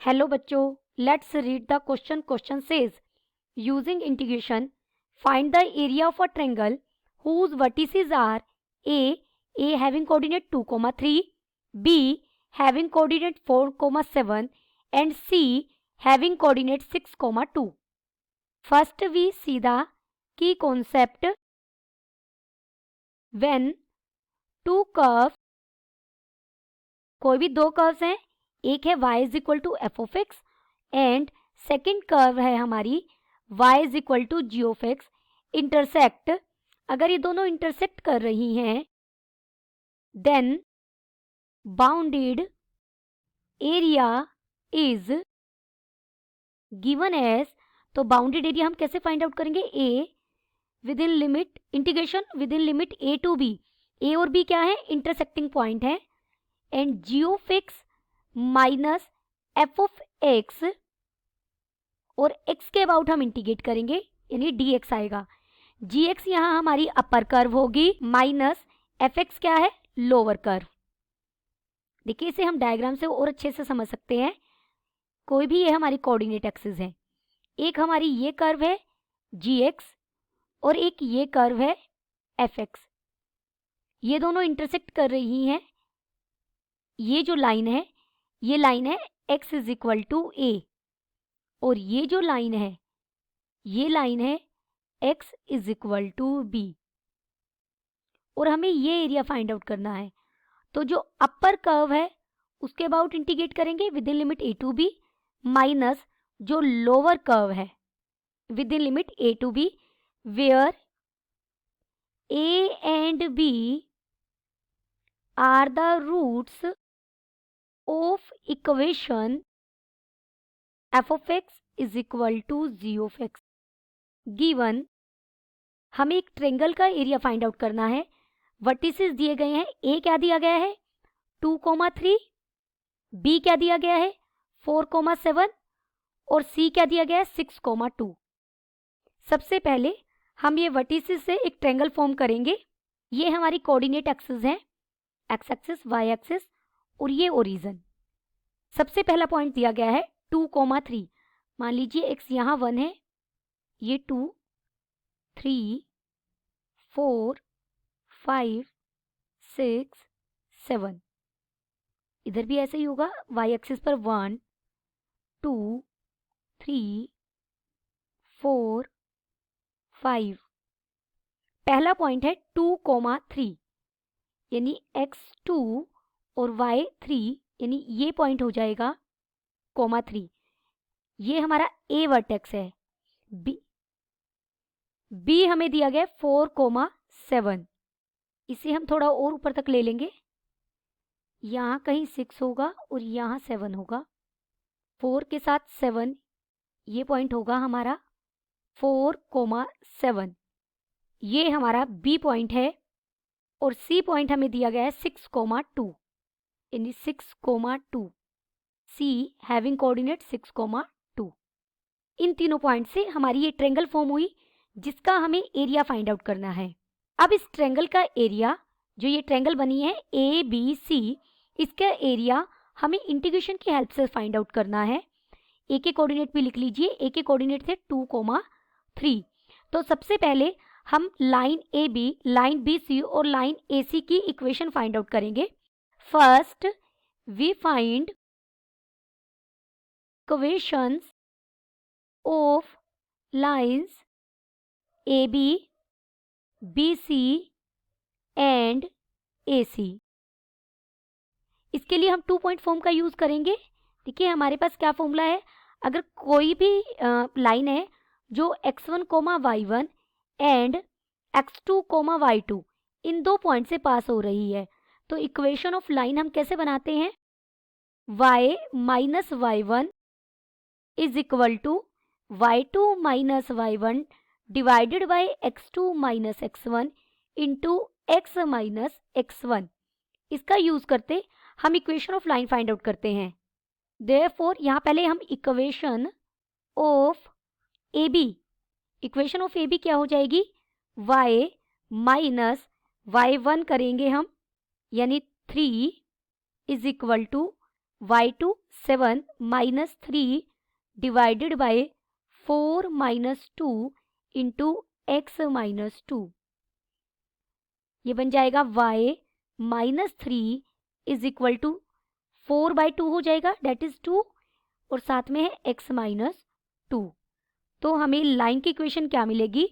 Hello बच्चों, let's read the question. Question says using integration find the area of a triangle whose vertices are a having coordinate 2, 3, b having coordinate 4, 7 and c having coordinate 6, 2. First we see the key concept. When two curves, कोई भी दो curves हैं, एक है y is equal to f of x and second curve है हमारी y is equal to g of x, intersect. अगर ये दोनों इंटरसेक्ट कर रही हैं then bounded area is given as. तो बाउंडेड एरिया हम कैसे फाइंड आउट करेंगे? a within limit integration within limit a to b. a और b क्या है? इंटरसेक्टिंग पॉइंट है. And g of x minus f of x और x के अबाउट हम इंटीग्रेट करेंगे यानी dx आएगा. gx यहाँ हमारी अपर कर्व होगी माइनस एफ एक्स क्या है? Lower curve. देखिए इसे हम डायग्राम से और अच्छे से समझ सकते हैं. कोई भी ये हमारी कोऑर्डिनेट एक्सिस है. एक हमारी ये कर्व है gx और एक ये कर्व है fx. ये दोनों इंटरसेक्ट कर रही हैं. ये जो लाइन है ये लाइन है x is equal to a और ये जो लाइन है ये लाइन है x is equal to b. और हमें ये एरिया फाइंड आउट करना है. तो जो अपर कर्व है उसके अबाउट इंटीग्रेट करेंगे within limit a to b minus जो लोअर कर्व है within limit a to b where a and b are the roots of equation f of x is equal to g of x. Given हमें एक triangle का area find out करना है. Vertices दिए गए हैं. a क्या दिया गया है? 2, 3. b क्या दिया गया है? 4, 7 और c क्या दिया गया है? 6, 2. सबसे पहले हम ये वर्टिसेस से एक ट्रेंगल फॉर्म करेंगे. ये हमारी कोऑर्डिनेट एक्सिस हैं, x एक्सिस, y एक्सिस और ये ओरिजिन. सबसे पहला पॉइंट दिया गया है 2, 3. मान लीजिए x यहाँ 1 है, ये 2, 3, 4, 5, 6, 7. इधर भी ऐसे ही होगा. y एक्सिस पर 1, 2, 3, 4, 5. पहला पॉइंट है 2, 3 यानी x2 और y3 यानी ये पॉइंट हो जाएगा 3. ये हमारा a वर्टेक्स है. b हमें दिया गया 4, 7. इसे हम थोड़ा और ऊपर तक ले लेंगे. यहाँ कहीं 6 होगा और यहाँ 7 होगा. 4 के साथ 7 ये पॉइंट होगा हमारा 4, 7. ये हमारा b पॉइंट है और c पॉइंट हमें दिया गया है 6, 2 यानी 6, 2. c having coordinate 6, 2. इन तीनों पॉइंट से हमारी ये ट्रेंगल फॉर्म हुई जिसका हमें एरिया फाइंड आउट करना है. अब इस ट्रेंगल का एरिया, जो ये ट्रेंगल बनी है ए बी सी, इसका एरिया हमें इंटीग्रेशन की हेल्प से फाइंड आउट करना है. ए के कोऑर्डिनेट भी लिख लीजिए. ए के कोऑर्डिनेट थे 2, 3. तो सबसे पहले हम line A B, line B C और लाइन ए सी की इक्वेशन फाइंड आउट करेंगे. First we find equations of lines A B C and A C. इसके लिए हम 2 पॉइंट फॉर्म का यूज करेंगे. देखिए हमारे पास क्या फॉर्मूला है. अगर कोई भी लाइन है जो x1, y1 and x2, y2 इन दो पॉइंट से पास हो रही है तो इक्वेशन ऑफ लाइन हम कैसे बनाते हैं? y minus y1 is equal to y2 minus y1 divided by x2 minus x1 into x minus x1. इसका यूज करते हम equation of line find out करते हैं. देयरफॉर यहाँ पहले हम equation of A B, equation of A B क्या हो जाएगी? y माइनस y1 करेंगे हम यानी 3 is equal to y2 7 minus 3 divided by 4 minus 2 into x minus 2। ये बन जाएगा y minus 3 is equal to 4/2 हो जाएगा, डेट इज 2, और साथ में है x माइनस 2। तो हमें लाइन की इक्वेशन क्या मिलेगी?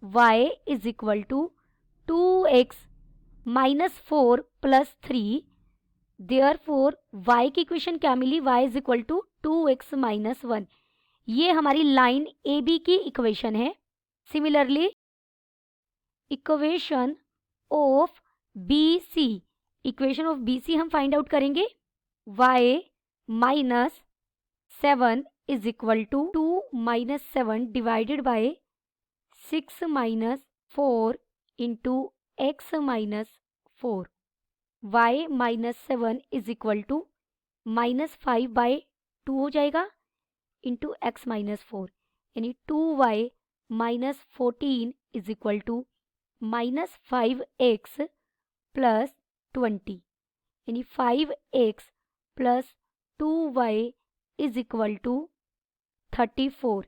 y is equal to 2x minus 4 plus 3। Therefore y की इक्वेशन क्या मिली? y is equal to 2x minus 1। ये हमारी लाइन ए बी की इक्वेशन है। Similarly equation of B C, equation of B C हम फाइंड आउट करेंगे। y minus 7 is equal to 2 minus 7 divided by 6 minus 4 into x minus 4। y minus 7 is equal to -5/2 हो जाएगा into x minus 4, यानी 2y minus 14 is equal to -5x plus 20, यानी 5x plus 2y is equal to 34।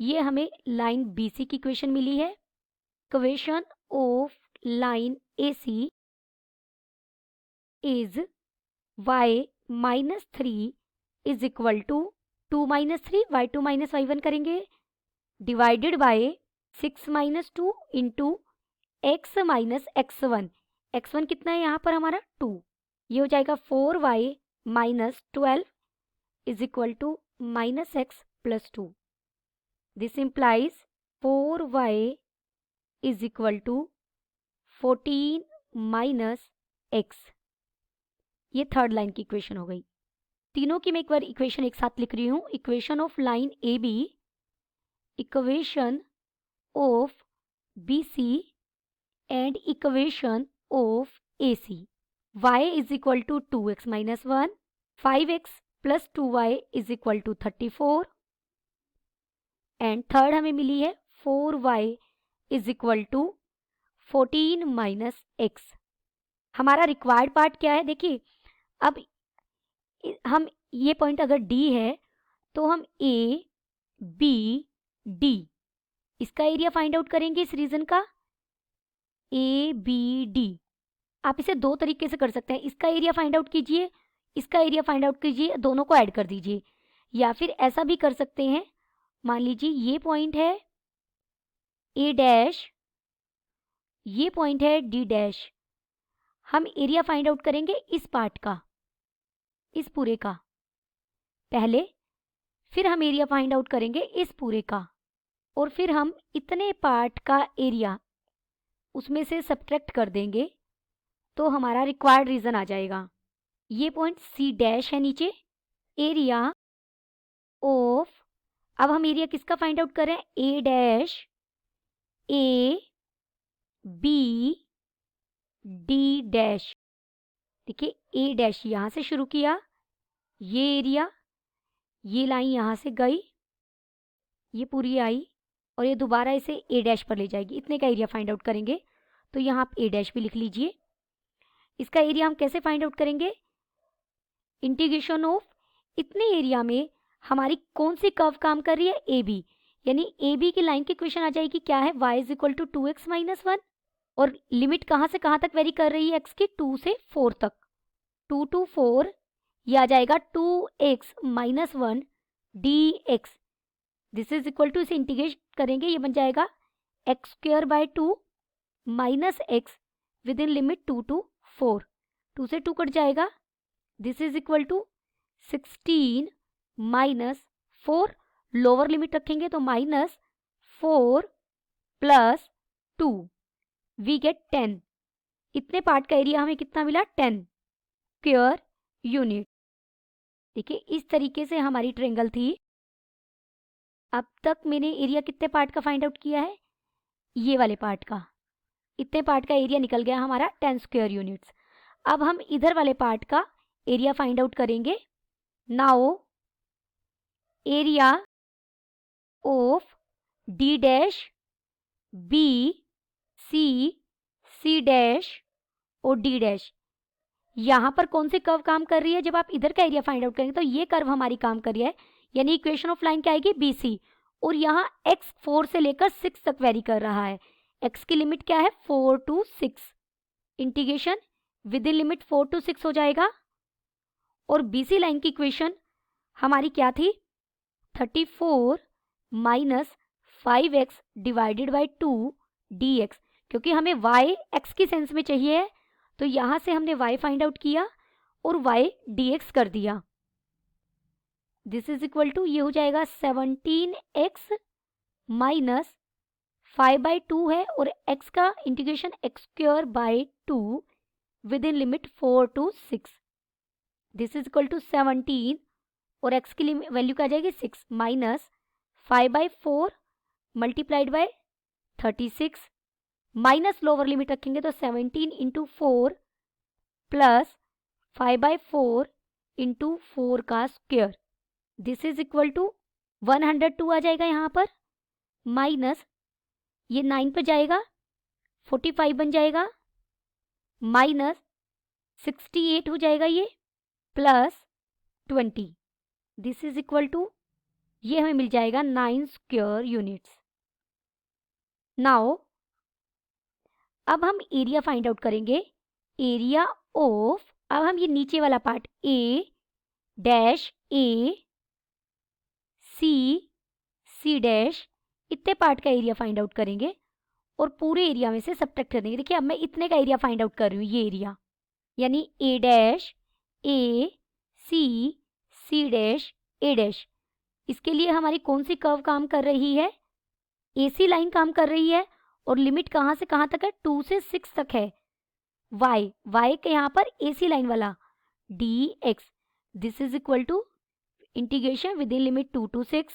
ये हमें line BC की equation मिली है। Equation of line AC is y minus 3 is equal to 2 minus 3 y2 minus y1 करेंगे divided by 6 minus 2 into x minus x1। x1 कितना है यहाँ पर हमारा? 2। ये हो जाएगा 4y minus 12 is equal to minus x plus 2। This implies 4y is equal to 14 minus x. ये थर्ड लाइन की इक्वेशन हो गई। तीनों की मैं एक बार इक्वेशन एक साथ लिख रही हूँ। Equation of line A B, equation of B C and equation of A C. y is equal to 2x minus 1, 5x plus 2y is equal to 34, and third हमें मिली है 4y is equal to 14 minus x. हमारा required part क्या है? देखिए, अब हम ये पॉइंट अगर D है तो हम A, B, D इसका एरिया फाइंड आउट करेंगे इस रीजन का। A, B, D आप इसे दो तरीके से कर सकते हैं। इसका एरिया फाइंड आउट कीजिए, इसका एरिया फाइंड आउट कीजिए, दोनों को ऐड कर दीजिए। या फिर ऐसा भी कर सकते हैं, मान लीजिए ये पॉइंट है A डैश, ये पॉइंट है D डैश। हम एरिया फाइंड आउट करेंगे इस पार्ट का, इस पूरे का पहले, फिर हम एरिया फाइंड आउट करेंगे इस पूरे का, और फिर हम इतने पार्ट का एरिया उसमें से सब्ट्रैक्ट कर देंगे तो हमारा रिक्वायर्ड रीजन आ जाएगा। ये पॉइंट C डैश है नीचे। एरिया ऑफ, अब हम एरिया किसका फाइंड आउट करें? A dash, A, B, D dash. देखिए A डैश यहां से शुरू किया, ये एरिया, ये लाइन यहां से गई, ये पूरी आई, और ये दोबारा इसे A डैश पर ले जाएगी। इतने का एरिया फाइंड आउट करेंगे, तो यहाँ आप A डैश भी लिख लीजिए। इसका एरिया हम कैसे फाइंड आउट करेंगे? इंटीग्रेशन ऑफ, इतने एरिया में हमारी कौन सी कर्व काम कर रही है? ए बी, यानी ए बी की लाइन की इक्वेशन आ जाएगी क्या है? y is equal to 2x minus 1, और लिमिट कहाँ से कहाँ तक वेरी कर रही है x की? 2 से 4 तक। 2 to 4 ये आ जाएगा 2x minus 1 dx। This is equal to, इसे इंटीग्रेट करेंगे, ये बन जाएगा x square by 2 minus x within limit 2 to 4। 2 से 2 कट जाएगा। This is equal to 16 minus 4, lower limit रखेंगे तो माइनस 4 प्लस 2 वी गेट 10। इतने पार्ट का एरिया हमें कितना मिला? 10 स्क्वायर यूनिट। देखिए इस तरीके से हमारी ट्रायंगल थी। अब तक मैंने एरिया कितने पार्ट का फाइंड आउट किया है? ये वाले पार्ट का। इतने पार्ट का एरिया निकल गया हमारा 10 स्क्वायर यूनिट्स। अब हम इधर वाले पार्ट का एरिया फाइंड आउट करेंगे। Now area of D dash, B, C, C dash और D डैश, यहाँ पर कौन सी कर्व काम कर रही है? जब आप इधर का एरिया फाइंड आउट करेंगे तो ये कर्व हमारी काम कर रही है, यानी इक्वेशन ऑफ लाइन क्या आएगी? BC। और यहाँ x 4 से लेकर 6 तक वेरी कर रहा है। x की लिमिट क्या है? 4 to 6। Integration within limit 4 to 6 हो जाएगा। और BC लाइन की इक्वेशन हमारी क्या थी? 34 minus 5x divided by 2 dx। क्योंकि हमें y x की सेंस में चाहिए है, तो यहाँ से हमने y फाइंड आउट किया और y dx कर दिया। दिस इज इक्वल टू, ये हो जाएगा 17x माइनस 5/2 है, और x का integration x² by 2 within limit 4 to 6। This is equal to 17 और x की वैल्यू क्या आ जाएगी? 6 minus 5/4 multiplied by 36 minus lower limit रखेंगे तो 17 इंटू 4 प्लस 5/4 इंटू 4 का square. This is equal to 102 आ जाएगा यहाँ पर, माइनस ये 9 पे जाएगा 45 बन जाएगा, माइनस 68 हो जाएगा ये, plus 20। This is equal to, ये हमें मिल जाएगा 9 स्क्वायर यूनिट्स। नाउ अब हम एरिया फाइंड आउट करेंगे। एरिया ऑफ, अब हम ये नीचे वाला part A dash A C dash इतने पार्ट का एरिया फाइंड आउट करेंगे और पूरे एरिया में से सब्ट्रैक्ट कर देंगे। देखिए अब मैं इतने का एरिया फाइंड आउट कर रही हूँ, ये एरिया, यानी A dash A C dash A dash. इसके लिए हमारी कौन सी कर्व काम कर रही है? AC लाइन काम कर रही है, और लिमिट कहाँ से कहाँ तक है? 2 से 6 तक है। y के यहाँ पर AC लाइन वाला dx। This is equal to integration within limit 2 to 6,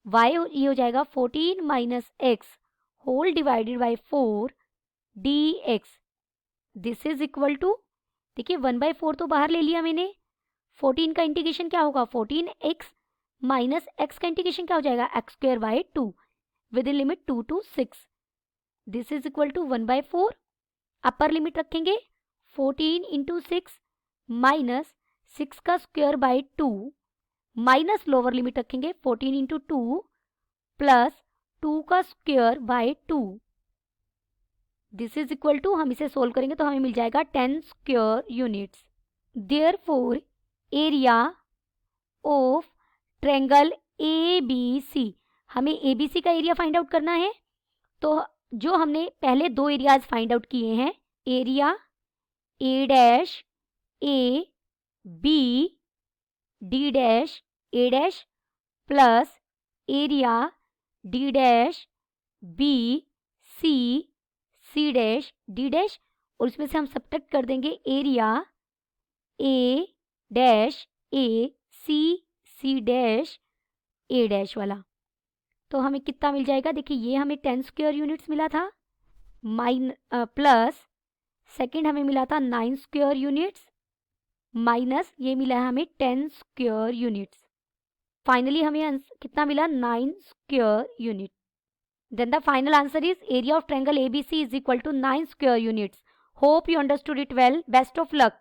y ये हो जाएगा 14 minus x whole divided by 4 dx। This is equal to, देखिए 1/4 तो बाहर ले लिया मैंने, 14 का इंटीग्रेशन क्या होगा? 14x माइनस x का इंटीग्रेशन क्या हो जाएगा? x² by 2 within limit 2 to 6। This is equal to 1/4, upper limit रखेंगे 14 इंटू 6 माइनस 6 का square by 2, minus lower limit रखेंगे 14 इंटू 2 प्लस 2 का square by 2। This is equal to, हम इसे सोल्व करेंगे तो हमें मिल जाएगा 10 square units. Therefore area of triangle ABC, हमें ABC का एरिया फाइंड आउट करना है। तो जो हमने पहले दो एरियाज फाइंड आउट किए हैं, area A dash A B D dash A dash plus area D dash B C dash D dash, और इसमें से हम सब्ट्रैक्ट कर देंगे area A dash A C dash A dash वाला। तो हमें कितना मिल जाएगा? देखिए ये हमें 10 स्क्वायर यूनिट्स मिला था, प्लस सेकंड हमें मिला था 9 स्क्वायर यूनिट्स, माइनस ये मिला है हमें 10 स्क्वायर यूनिट्स। फाइनली हमें कितना मिला? 9 square unit. Then the final answer is area of triangle ABC is equal to 9 square units. Hope you understood it well. Best of luck.